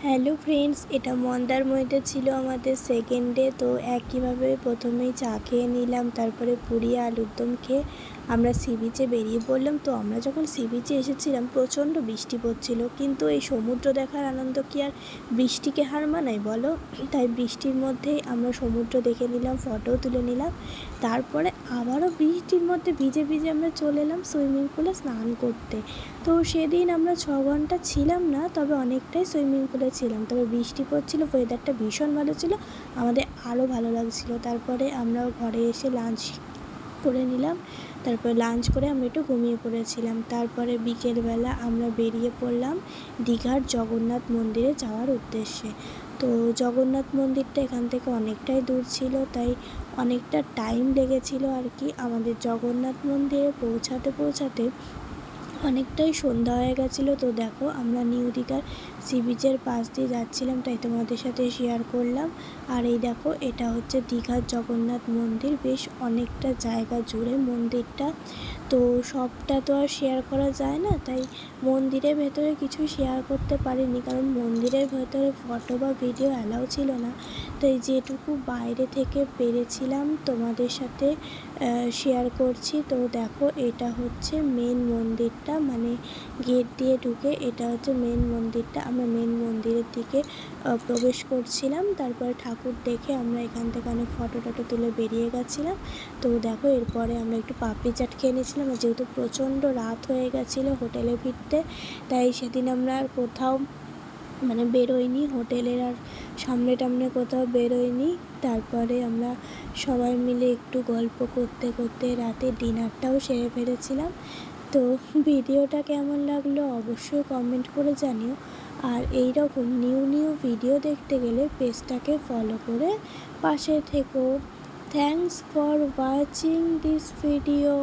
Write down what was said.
Hello friends, এটা মন্দারমণিতে ছিল আমাদের সেকেন্ড ডে। তো একইভাবে প্রথমেই চা খেয়ে নিলাম, তারপরে পুরি আলুর দম খেয়ে আমরা সি বিচে বেরিয়ে পড়লাম। তো আমরা যখন সি বিচে এসেছিলাম প্রচণ্ড বৃষ্টি পড়ছিল, কিন্তু এই সমুদ্র দেখার আনন্দ কি আর বৃষ্টিকে হার মানায় বলো? তাই বৃষ্টির মধ্যেই আমরা সমুদ্র দেখে নিলাম, ফটোও তুলে নিলাম। তারপরে আবারও বৃষ্টির মধ্যে ভিজে ভিজে আমরা চলে এলাম সুইমিং পুলে স্নান করতে। তো সেদিন আমরা 6 ঘন্টা ছিলাম না, তবে অনেকটাই সুইমিং পুলে ছিলাম। তবে বৃষ্টি পড়ছিল, ওয়েদারটা ভীষণ ভালো ছিল, আমাদের আরও ভালো লাগছিল। তারপরে আমরা ঘরে এসে লাঞ্চ করে নিলাম। তারপরে লাঞ্চ করে আমরা একটু ঘুমিয়ে পড়েছিলাম। তারপরে বিকেলবেলা আমরা বেরিয়ে পড়লাম দীঘার জগন্নাথ মন্দিরে যাওয়ার উদ্দেশ্যে। তো জগন্নাথ মন্দিরটা এখান থেকে অনেকটাই দূর ছিল, তাই অনেকটা টাইম লেগেছিল আর কি আমাদের জগন্নাথ মন্দিরে পৌঁছাতে অনেকটাই সন্ধ্যা হয়ে গেছিলো। তো দেখো, আমরা নিউ দীঘার সি বিচের পাশ দিয়ে যাচ্ছিলাম, তাই তোমাদের সাথে শেয়ার করলাম। আর এই দেখো, এটা হচ্ছে দীঘার জগন্নাথ মন্দির, বেশ অনেকটা জায়গা জুড়ে মন্দিরটা। তো সবটা তো আর শেয়ার করা যায় না, তাই মন্দিরের ভেতরে কিছু শেয়ার করতে পারিনি, কারণ মন্দিরের ভেতরে ফটো বা ভিডিও অ্যালাউ ছিল না। তাই যেটুকু বাইরে থেকে পেরেছিলাম তোমাদের সাথে শেয়ার করছি। তো দেখো, এটা হচ্ছে মেন মন্দিরটা, মানে গেট দিয়ে ঢুকে এটা হচ্ছে মেন মন্দিরটা। আমরা মেন মন্দিরের দিকে প্রবেশ করছিলাম। তারপরে ঠাকুর দেখে আমরা এখান থেকে অনেক ফটো টটো তুলে বেরিয়ে গেছিলাম। তো দেখো, এরপরে আমরা একটু পাপড়ি চাট খেয়ে নিয়েছিলাম, যেহেতু প্রচণ্ড রাত হয়ে গেছিলো হোটেলে ফিরতে, তাই সেদিন আমরা আর কোথাও বেরোইনি, হোটেলের আর সামনে টামনে কোথাও বেরোইনি। তারপরে আমরা সবাই মিলে একটু গল্প করতে করতে রাতে ডিনারটাও সেরে ফেলেছিলাম। তো ভিডিওটা কেমন লাগলো অবশ্যই কমেন্ট করে জানিও। আর এই রকম নিউ ভিডিও দেখতে গেলে পেজটাকে ফলো করে পাশে থেকো। Thanks for watching this video.